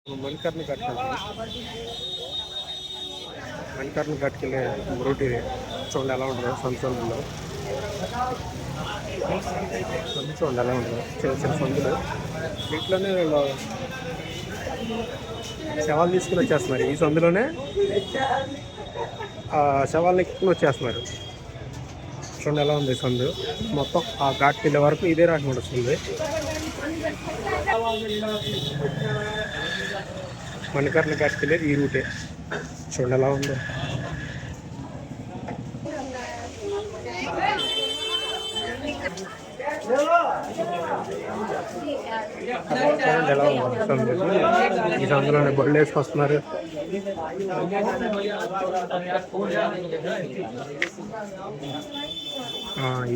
మణికర్ణ ఘాట్ మణికర్ణ ఘాట్కి వెళ్ళే రూట్ ఇది. చూడండి ఎలా ఉంటుందో సందులో. చూడండి ఎలా ఉంటుందో చిన్న చిన్న సందులు. వీటిలోనే వీళ్ళు శవాలు తీసుకుని వచ్చేస్తున్నారు. ఈ సందులోనే శవాలను ఎక్కువ వచ్చేస్తున్నారు. చూడండి ఎలా ఉంది సందు. మొత్తం ఆ ఘాట్కి వెళ్ళే వరకు ఇదే రకంగా వస్తుంది. మణికర్ణ ఘాట్కి వెళ్ళేది ఈ రూటే. చూడండి ఎలా ఉందో. చూడండి ఎలా ఉంది సందు. ఈ సందులోనే బళ్ళు వేసుకొస్తున్నారు.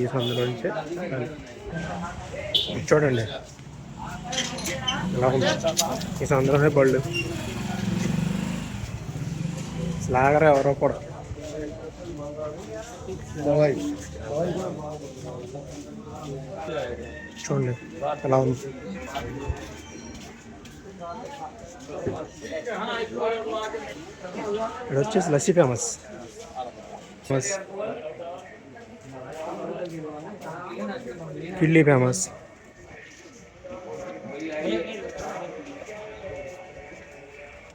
ఈ సందులో నుంచే చూడండి ఎలా ఉంది. ఈ సందులోనే బళ్ళు లాగరా ఎవరో కూడా. చూడండి ఎలా ఉంది. ఇక్కడ వచ్చేసి లస్సీ ఫేమస్. కిళ్ళి ఫేమస్.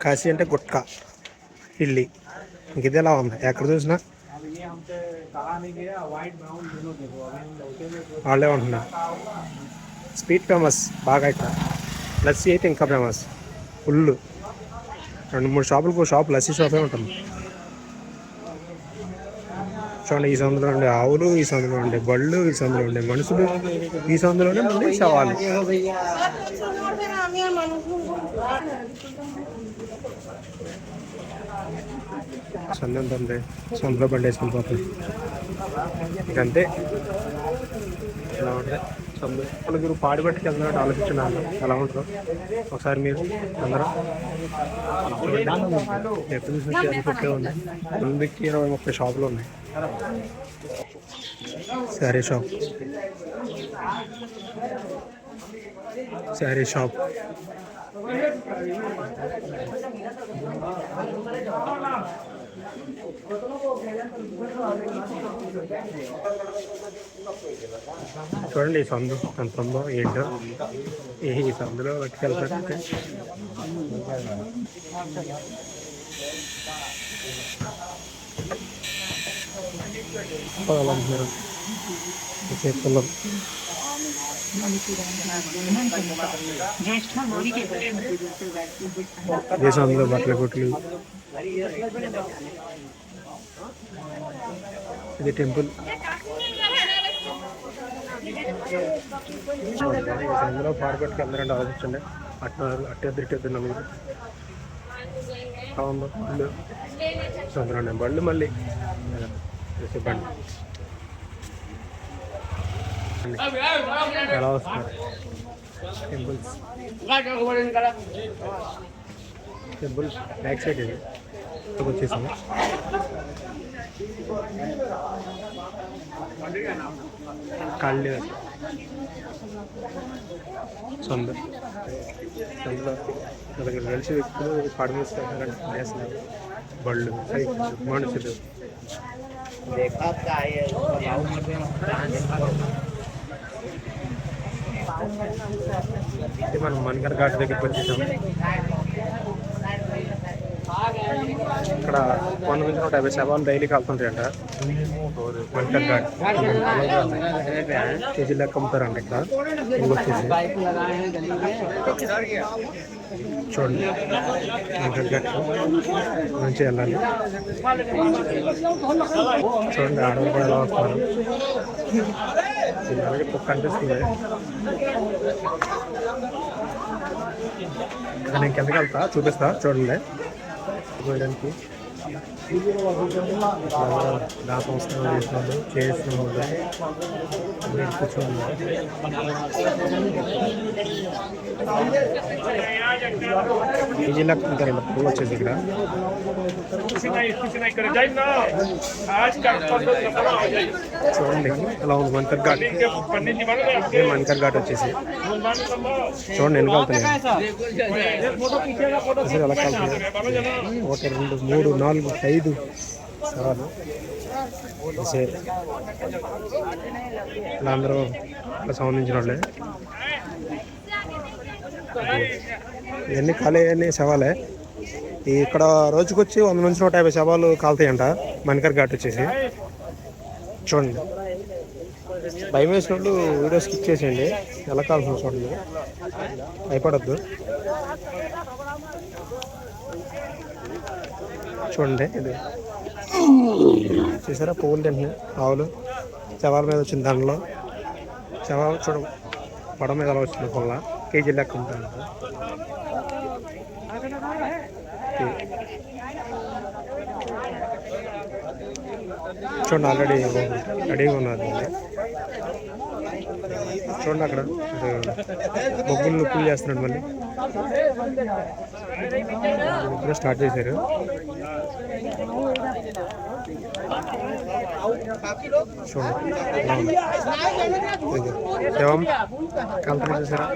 కాశీ అంటే గుట్కా, కిళ్ళి. ఇంక ఇది ఎలా ఉంది ఎక్కడ చూసినా వాళ్ళే ఉంటున్నారు. స్వీట్ ఫేమస్ బాగా. ఇక్కడ లస్సీ అయితే ఇంకా ఫేమస్ ఫుల్. 2-3 షాపులకు షాప్ లస్సీ షాపే ఉంటుంది. చూడండి ఈ సందులో ఉండే ఆవులు, ఈ సందులో ఉండే బళ్ళు, ఈ సందులో ఉండే మనుషులు, ఈ సందులోనే మళ్ళీ శవాలు. సందు ఎంత ఉంది. సందులో బండి వేసుకొని పోతుంది. ఇంకంతే ఎలా ఉంటుంది సందు. మీరు పాడిపట్టుకి వెళ్తున్నట్టు ఆలోచించున్నారు ఎలా ఉంటుందో ఒకసారి మీరు అందరూ ఎప్పుడు చూసి ఉన్నాయి. ముందుకి 20-30 షాపులు ఉన్నాయి. Sari shop, sari shop. చూడండి ఈ సందు ఎంత ఉందో ఏంటో. ఈ సందులో పట్టుకెళ్తారంటే పొలాలంటున్నారు చేతుల్లో. ఈ సందులో బట్టల కొట్లు. ఇది టెంపుల్. సందులో పాడుపట్టుకి అందరంటే ఆలోచించండి. అట్టెద్దరిటెద్దున్నా మీరు బళ్ళు. సందులో బళ్ళు మళ్ళీ బండి ఎలా వస్తున్నారు. టెంపుల్స్ బ్యాక్ సైడ్ ఇది వచ్చేసాము. కళ్ళు సందు. సందులో కలిసి వ్యక్తులు పాడమేస్తారు. బళ్ళు, సైకిల్, మనుషులు. మనం మణికర్ణ ఘాట్ దగ్గరికి వచ్చేసాము. ఇక్కడ 100-150 శవాలు డైలీ కాలుతుంటాయంట. మణికర్ణ ఘాట్ కేజీ లెక్క అమ్ముతారంట ఇక్కడ. వచ్చేసి చూడండి మణికర్ణ ఘాట్ నుంచి వెళ్ళాలి. చూడండి ఆడవాళ్ళు కూడా ఎలా వస్తున్నారు. అలాగే కుక్క కనిపిస్తుంది. నేను కిందకి వెళ్తా చూపిస్తా చూడండి. చూడడానికి దాప వస్తువులు చేసినాడు చేస్తున్నాడు కూర్చోండి. కేజీ లెక్క ఉంటారండి పువ్వు వచ్చేసి ఇక్కడ. చూడండి అలా ఉంది మన్కర్ ఘాట్. మన్కర్ ఘాట్ వచ్చేసి చూడండి ఎన్ని కలుతున్నాయి అసలు ఎలా కలుతున్నాయి. 1 2 3 4 5 సవాలు ఇలా అందరూ ఇలా సంబంధించిన వాళ్ళే. ఇవన్నీ ఖాళీ అన్నీ శవాలే. ఇక్కడ రోజుకొచ్చి 100 నుంచి 150 శవాలు కాలుతాయంట మన్కర్ ఘాట్ వచ్చేసి. చూడండి భయం వేసిన వాళ్ళు వీడియో స్కిప్ చేసేయండి. ఎలా కాల్సిన చూడండి, భయపడద్దు. చూడండి ఇది చూసారా పువ్వులు తింటున్నాయి ఆవులు. శవాల మీద వచ్చింది దానిలో శవాలు చూడ పడ మీద అలా వచ్చింది పొల్ల. కేజీ లెక్క ఉంటుంది. చూడండి ఆల్రెడీ రెడీగా ఉన్నది. చూడండి అక్కడ బొగ్గులు పూజ చేస్తున్నాడు. మళ్ళీ ఇప్పుడే స్టార్ట్ చేశారు. చూడండి శవం కల్పన చేశారా.